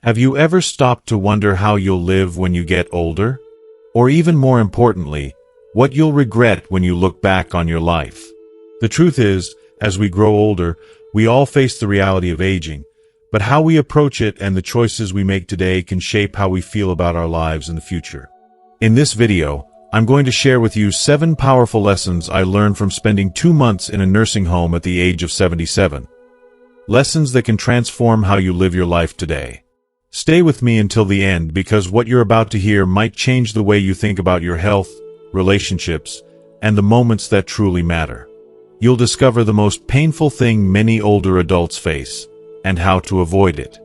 Have you ever stopped to wonder how you'll live when you get older? Or even more importantly, what you'll regret when you look back on your life? The truth is, as we grow older, we all face the reality of aging, but how we approach it and the choices we make today can shape how we feel about our lives in the future. In this video, I'm going to share with you 7 powerful lessons I learned from spending 2 months in a nursing home at the age of 77. Lessons that can transform how you live your life today. Stay with me until the end because what you're about to hear might change the way you think about your health, relationships, and the moments that truly matter. You'll discover the most painful thing many older adults face, and how to avoid it.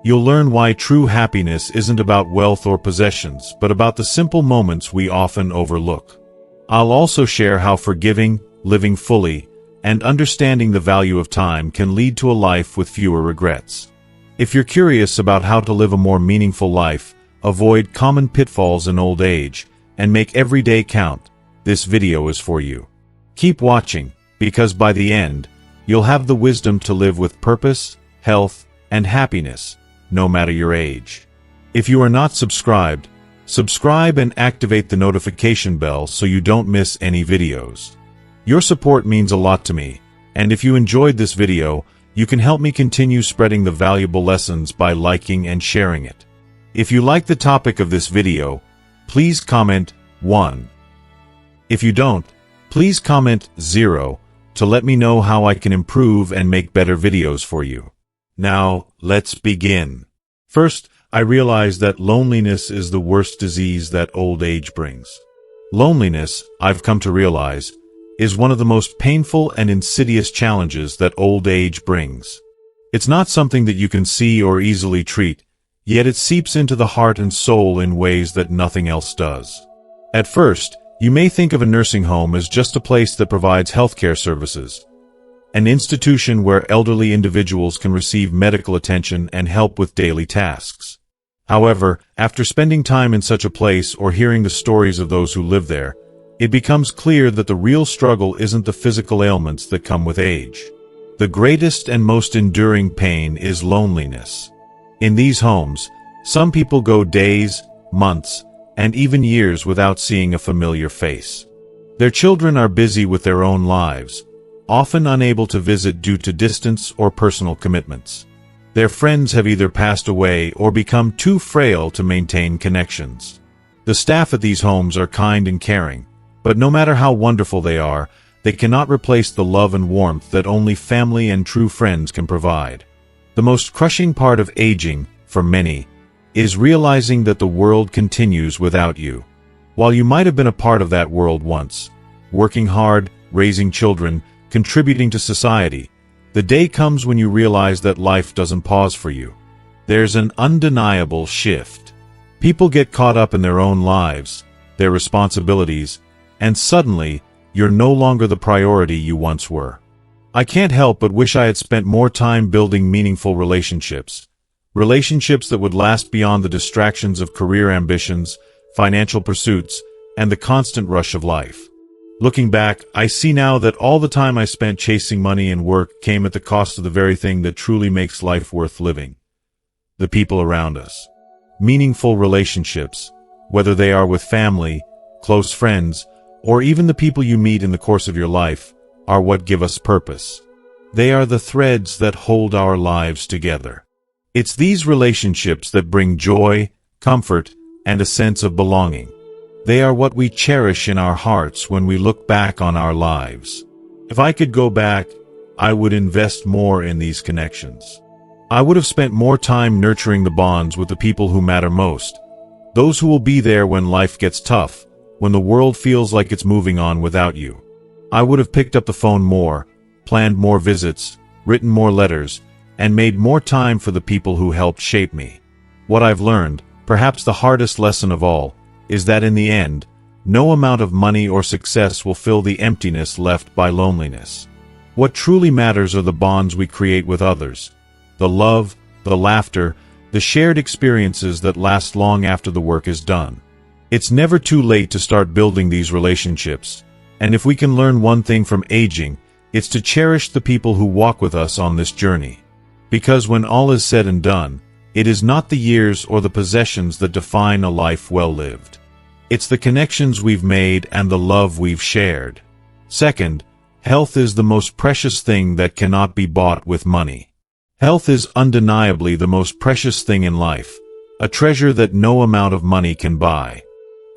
You'll learn why true happiness isn't about wealth or possessions, but about the simple moments we often overlook. I'll also share how forgiving, living fully, and understanding the value of time can lead to a life with fewer regrets. If you're curious about how to live a more meaningful life, avoid common pitfalls in old age, and make every day count, this video is for you. Keep watching, because by the end, you'll have the wisdom to live with purpose, health, and happiness, no matter your age. If you are not subscribed, subscribe and activate the notification bell so you don't miss any videos. Your support means a lot to me, and if you enjoyed this video, you can help me continue spreading the valuable lessons by liking and sharing it. If you like the topic of this video, please comment 1. If you don't, please comment 0 to let me know how I can improve and make better videos for you. Now, let's begin. First, I realized that loneliness is the worst disease that old age brings. Loneliness, I've come to realize, is one of the most painful and insidious challenges that old age brings. It's not something that you can see or easily treat, yet it seeps into the heart and soul in ways that nothing else does. At first, you may think of a nursing home as just a place that provides healthcare services, an institution where elderly individuals can receive medical attention and help with daily tasks. However, after spending time in such a place or hearing the stories of those who live there, it becomes clear that the real struggle isn't the physical ailments that come with age. The greatest and most enduring pain is loneliness. In these homes, some people go days, months, and even years without seeing a familiar face. Their children are busy with their own lives, often unable to visit due to distance or personal commitments. Their friends have either passed away or become too frail to maintain connections. The staff at these homes are kind and caring, but no matter how wonderful they are, they cannot replace the love and warmth that only family and true friends can provide. The most crushing part of aging, for many, is realizing that the world continues without you. While you might have been a part of that world once, working hard, raising children, contributing to society, the day comes when you realize that life doesn't pause for you. There's an undeniable shift. People get caught up in their own lives, their responsibilities, and suddenly, you're no longer the priority you once were. I can't help but wish I had spent more time building meaningful relationships. Relationships that would last beyond the distractions of career ambitions, financial pursuits, and the constant rush of life. Looking back, I see now that all the time I spent chasing money and work came at the cost of the very thing that truly makes life worth living. The people around us. Meaningful relationships, whether they are with family, close friends, or even the people you meet in the course of your life, are what give us purpose. They are the threads that hold our lives together. It's these relationships that bring joy, comfort, and a sense of belonging. They are what we cherish in our hearts when we look back on our lives. If I could go back, I would invest more in these connections. I would have spent more time nurturing the bonds with the people who matter most, those who will be there when life gets tough, when the world feels like it's moving on without you. I would have picked up the phone more, planned more visits, written more letters, and made more time for the people who helped shape me. What I've learned, perhaps the hardest lesson of all, is that in the end, no amount of money or success will fill the emptiness left by loneliness. What truly matters are the bonds we create with others, the love, the laughter, the shared experiences that last long after the work is done. It's never too late to start building these relationships, and if we can learn one thing from aging, it's to cherish the people who walk with us on this journey. Because when all is said and done, it is not the years or the possessions that define a life well lived. It's the connections we've made and the love we've shared. Second, health is the most precious thing that cannot be bought with money. Health is undeniably the most precious thing in life, a treasure that no amount of money can buy.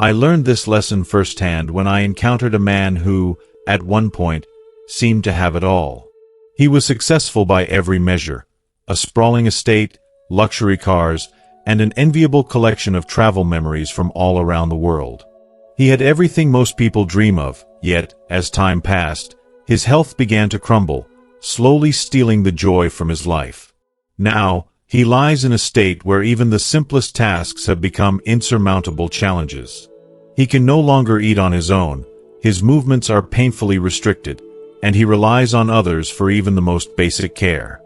I learned this lesson firsthand when I encountered a man who, at one point, seemed to have it all. He was successful by every measure, a sprawling estate, luxury cars, and an enviable collection of travel memories from all around the world. He had everything most people dream of, yet, as time passed, his health began to crumble, slowly stealing the joy from his life. Now, he lies in a state where even the simplest tasks have become insurmountable challenges. He can no longer eat on his own, his movements are painfully restricted, and he relies on others for even the most basic care.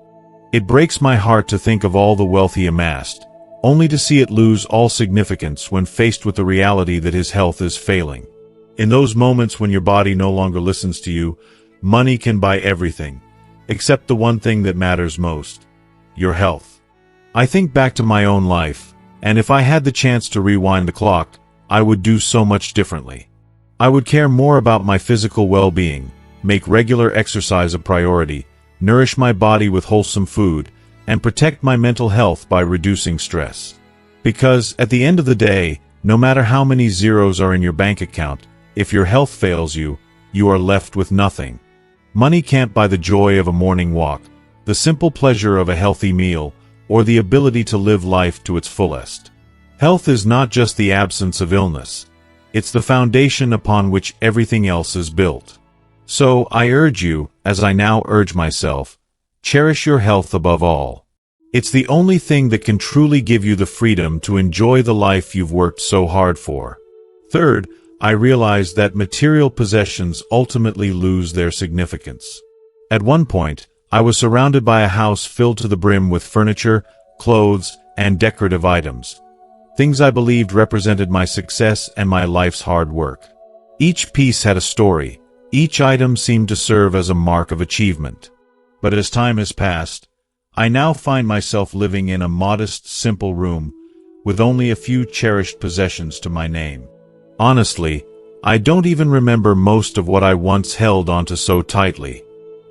It breaks my heart to think of all the wealth he amassed, only to see it lose all significance when faced with the reality that his health is failing. In those moments when your body no longer listens to you, money can buy everything, except the one thing that matters most: your health. I think back to my own life, and if I had the chance to rewind the clock, I would do so much differently. I would care more about my physical well-being, make regular exercise a priority, nourish my body with wholesome food, and protect my mental health by reducing stress. Because, at the end of the day, no matter how many zeros are in your bank account, if your health fails you, you are left with nothing. Money can't buy the joy of a morning walk, the simple pleasure of a healthy meal, or the ability to live life to its fullest. Health is not just the absence of illness. It's the foundation upon which everything else is built. So, I urge you, as I now urge myself, cherish your health above all. It's the only thing that can truly give you the freedom to enjoy the life you've worked so hard for. Third, I realized that material possessions ultimately lose their significance. At one point, I was surrounded by a house filled to the brim with furniture, clothes, and decorative items. Things I believed represented my success and my life's hard work. Each piece had a story. Each item seemed to serve as a mark of achievement. But as time has passed, I now find myself living in a modest, simple room, with only a few cherished possessions to my name. Honestly, I don't even remember most of what I once held onto so tightly.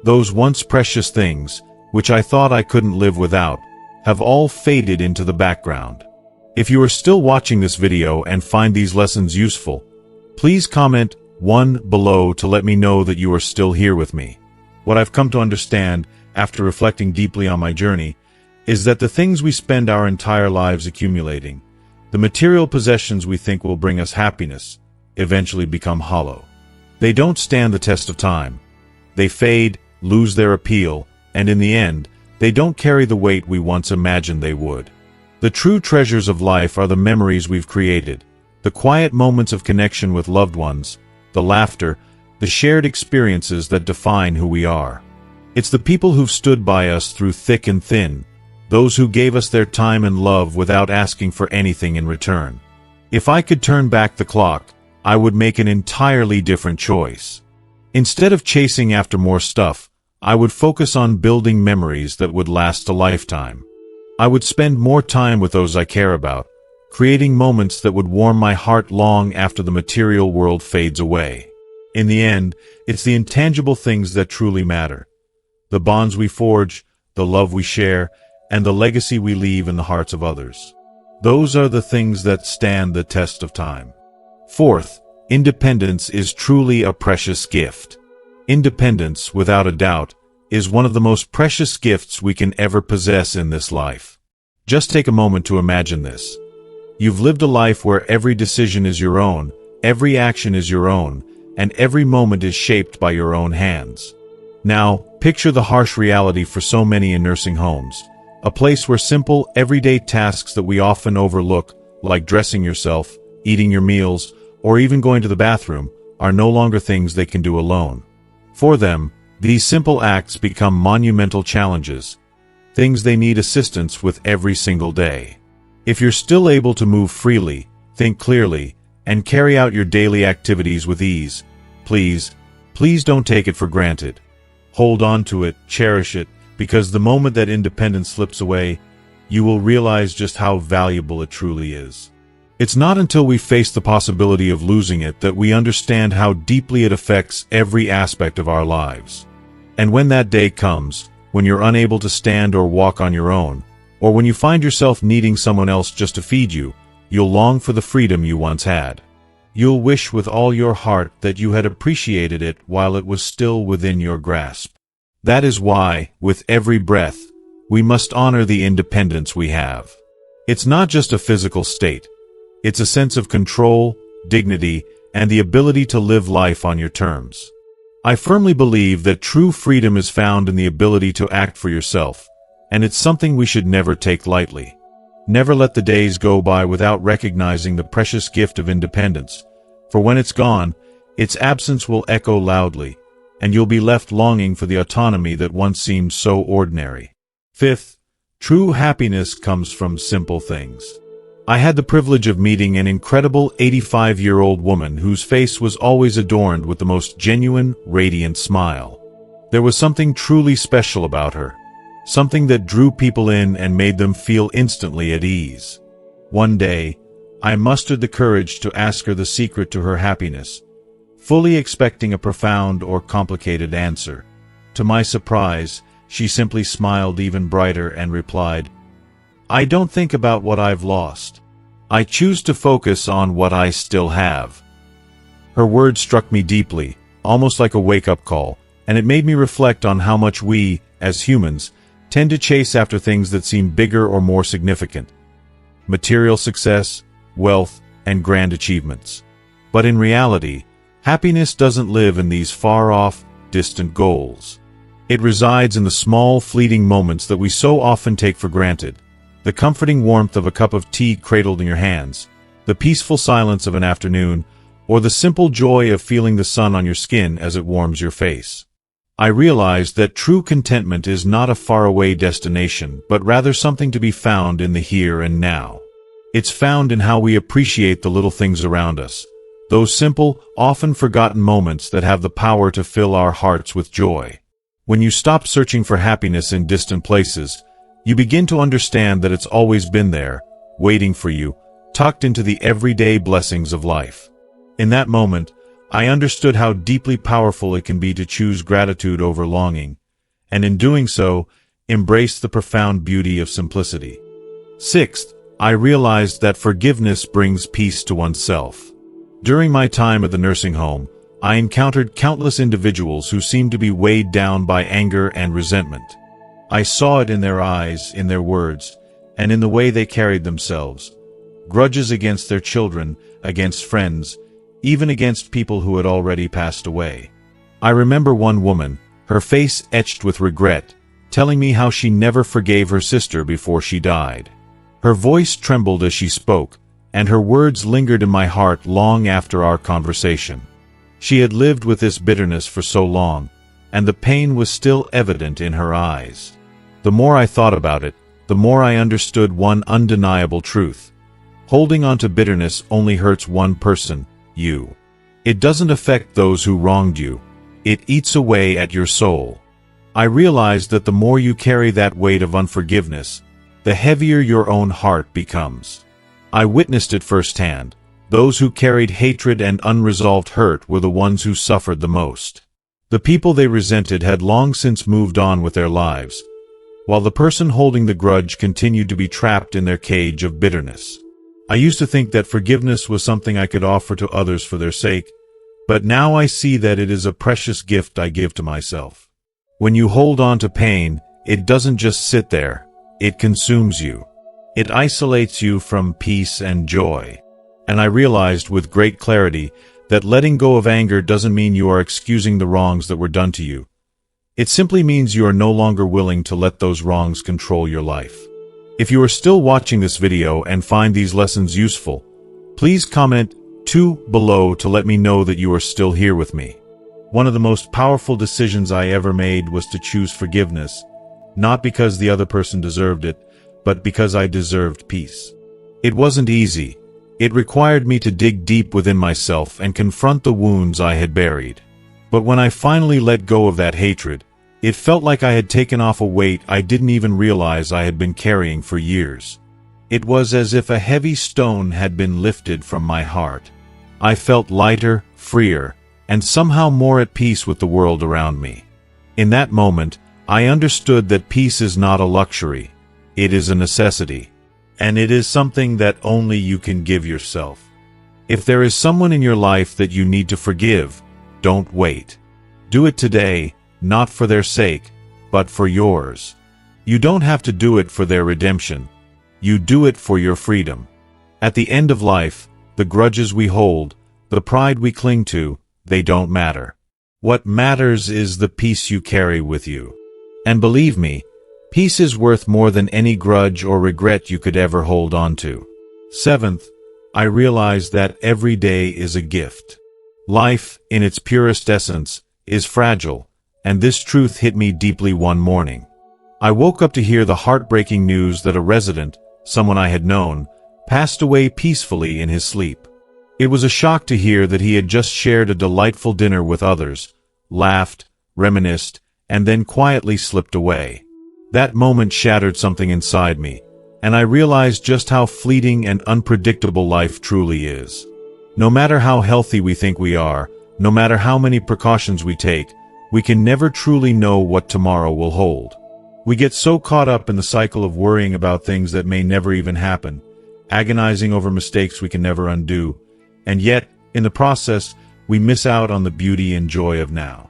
Those once precious things, which I thought I couldn't live without, have all faded into the background. If you are still watching this video and find these lessons useful, please comment 1 below to let me know that you are still here with me. What I've come to understand, after reflecting deeply on my journey, is that the things we spend our entire lives accumulating, the material possessions we think will bring us happiness, eventually become hollow. They don't stand the test of time. They fade, lose their appeal, and in the end, they don't carry the weight we once imagined they would. The true treasures of life are the memories we've created, the quiet moments of connection with loved ones, the laughter, the shared experiences that define who we are. It's the people who've stood by us through thick and thin, those who gave us their time and love without asking for anything in return. If I could turn back the clock, I would make an entirely different choice. Instead of chasing after more stuff, I would focus on building memories that would last a lifetime. I would spend more time with those I care about, creating moments that would warm my heart long after the material world fades away. In the end, it's the intangible things that truly matter. The bonds we forge, the love we share, and the legacy we leave in the hearts of others. Those are the things that stand the test of time. Fourth, independence is truly a precious gift. Independence, without a doubt, is one of the most precious gifts we can ever possess in this life. Just take a moment to imagine this. You've lived a life where every decision is your own, every action is your own, and every moment is shaped by your own hands. Now, picture the harsh reality for so many in nursing homes, a place where simple, everyday tasks that we often overlook, like dressing yourself, eating your meals, or even going to the bathroom, are no longer things they can do alone. For them, these simple acts become monumental challenges, things they need assistance with every single day. If you're still able to move freely, think clearly, and carry out your daily activities with ease, please don't take it for granted. Hold on to it, cherish it, because the moment that independence slips away, you will realize just how valuable it truly is. It's not until we face the possibility of losing it that we understand how deeply it affects every aspect of our lives. And when that day comes, when you're unable to stand or walk on your own, or when you find yourself needing someone else just to feed you, you'll long for the freedom you once had. You'll wish with all your heart that you had appreciated it while it was still within your grasp. That is why, with every breath, we must honor the independence we have. It's not just a physical state. It's a sense of control, dignity, and the ability to live life on your terms. I firmly believe that true freedom is found in the ability to act for yourself, and it's something we should never take lightly. Never let the days go by without recognizing the precious gift of independence, for when it's gone, its absence will echo loudly, and you'll be left longing for the autonomy that once seemed so ordinary. Fifth, true happiness comes from simple things. I had the privilege of meeting an incredible 85-year-old woman whose face was always adorned with the most genuine, radiant smile. There was something truly special about her, something that drew people in and made them feel instantly at ease. One day, I mustered the courage to ask her the secret to her happiness, fully expecting a profound or complicated answer. To my surprise, she simply smiled even brighter and replied, "I don't think about what I've lost. I choose to focus on what I still have." Her words struck me deeply, almost like a wake-up call, and it made me reflect on how much we, as humans, tend to chase after things that seem bigger or more significant. Material success, wealth, and grand achievements. But in reality, happiness doesn't live in these far-off, distant goals. It resides in the small, fleeting moments that we so often take for granted. The comforting warmth of a cup of tea cradled in your hands, the peaceful silence of an afternoon, or the simple joy of feeling the sun on your skin as it warms your face. I realized that true contentment is not a faraway destination, but rather something to be found in the here and now. It's found in how we appreciate the little things around us, those simple, often forgotten moments that have the power to fill our hearts with joy. When you stop searching for happiness in distant places, you begin to understand that it's always been there, waiting for you, tucked into the everyday blessings of life. In that moment, I understood how deeply powerful it can be to choose gratitude over longing, and in doing so, embrace the profound beauty of simplicity. Sixth, I realized that forgiveness brings peace to oneself. During my time at the nursing home, I encountered countless individuals who seemed to be weighed down by anger and resentment. I saw it in their eyes, in their words, and in the way they carried themselves. Grudges against their children, against friends, even against people who had already passed away. I remember one woman, her face etched with regret, telling me how she never forgave her sister before she died. Her voice trembled as she spoke, and her words lingered in my heart long after our conversation. She had lived with this bitterness for so long, and the pain was still evident in her eyes. The more I thought about it, the more I understood one undeniable truth. Holding on to bitterness only hurts one person, you. It doesn't affect those who wronged you. It eats away at your soul. I realized that the more you carry that weight of unforgiveness, the heavier your own heart becomes. I witnessed it firsthand. Those who carried hatred and unresolved hurt were the ones who suffered the most. The people they resented had long since moved on with their lives, while the person holding the grudge continued to be trapped in their cage of bitterness. I used to think that forgiveness was something I could offer to others for their sake, but now I see that it is a precious gift I give to myself. When you hold on to pain, it doesn't just sit there, it consumes you. It isolates you from peace and joy. And I realized with great clarity that letting go of anger doesn't mean you are excusing the wrongs that were done to you. It simply means you are no longer willing to let those wrongs control your life. If you are still watching this video and find these lessons useful, please comment 2 below to let me know that you are still here with me. One of the most powerful decisions I ever made was to choose forgiveness, not because the other person deserved it, but because I deserved peace. It wasn't easy. It required me to dig deep within myself and confront the wounds I had buried. But when I finally let go of that hatred, It felt like I had taken off a weight I didn't even realize I had been carrying for years. It was as if a heavy stone had been lifted from my heart. I felt lighter, freer, and somehow more at peace with the world around me. In that moment, I understood that peace is not a luxury. It is a necessity. And it is something that only you can give yourself. If there is someone in your life that you need to forgive, don't wait. Do it today, not for their sake, but for yours. You don't have to do it for their redemption. You do it for your freedom. At the end of life, the grudges we hold, the pride we cling to, they don't matter. What matters is the peace you carry with you. And believe me, peace is worth more than any grudge or regret you could ever hold on to. Seventh, I realized that every day is a gift. Life, in its purest essence, is fragile, and this truth hit me deeply one morning. I woke up to hear the heartbreaking news that a resident, someone I had known, passed away peacefully in his sleep. It was a shock to hear that he had just shared a delightful dinner with others, laughed, reminisced, and then quietly slipped away. That moment shattered something inside me, and I realized just how fleeting and unpredictable life truly is. No matter how healthy we think we are, no matter how many precautions we take, we can never truly know what tomorrow will hold. We get so caught up in the cycle of worrying about things that may never even happen, agonizing over mistakes we can never undo, and yet, in the process, we miss out on the beauty and joy of now.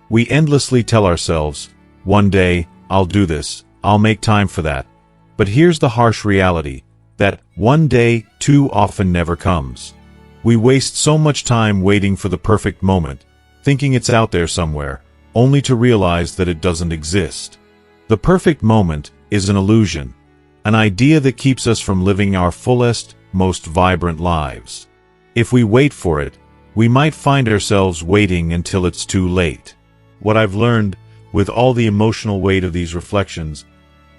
We endlessly tell ourselves, one day, I'll do this, I'll make time for that. But here's the harsh reality, that one day too often never comes. We waste so much time waiting for the perfect moment, thinking it's out there somewhere, only to realize that it doesn't exist. The perfect moment is an illusion, an idea that keeps us from living our fullest, most vibrant lives. If we wait for it, we might find ourselves waiting until it's too late. What I've learned, with all the emotional weight of these reflections,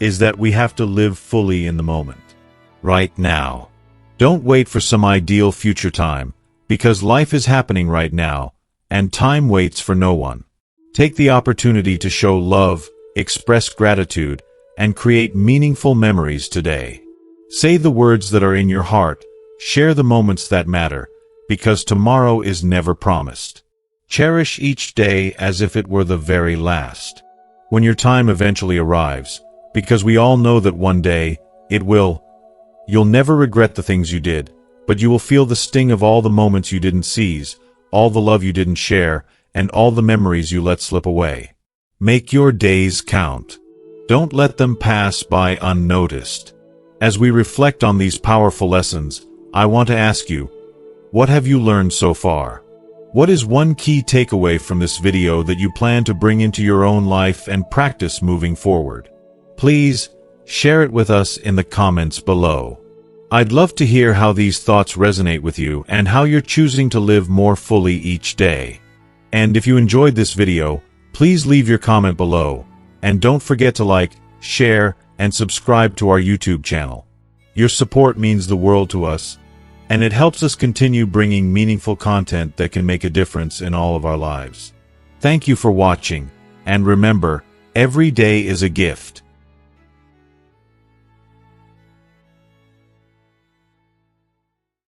is that we have to live fully in the moment. Right now. Don't wait for some ideal future time, because life is happening right now, and time waits for no one. Take the opportunity to show love, express gratitude, and create meaningful memories today. Say the words that are in your heart, share the moments that matter, because tomorrow is never promised. Cherish each day as if it were the very last. When your time eventually arrives, because we all know that one day, it will, you'll never regret the things you did, but you will feel the sting of all the moments you didn't seize, all the love you didn't share, and all the memories you let slip away. Make your days count. Don't let them pass by unnoticed. As we reflect on these powerful lessons, I want to ask you, what have you learned so far? What is one key takeaway from this video that you plan to bring into your own life and practice moving forward? Please, share it with us in the comments below. I'd love to hear how these thoughts resonate with you and how you're choosing to live more fully each day. And if you enjoyed this video, please leave your comment below, and don't forget to like, share, and subscribe to our YouTube channel. Your support means the world to us, and it helps us continue bringing meaningful content that can make a difference in all of our lives. Thank you for watching, and remember, every day is a gift.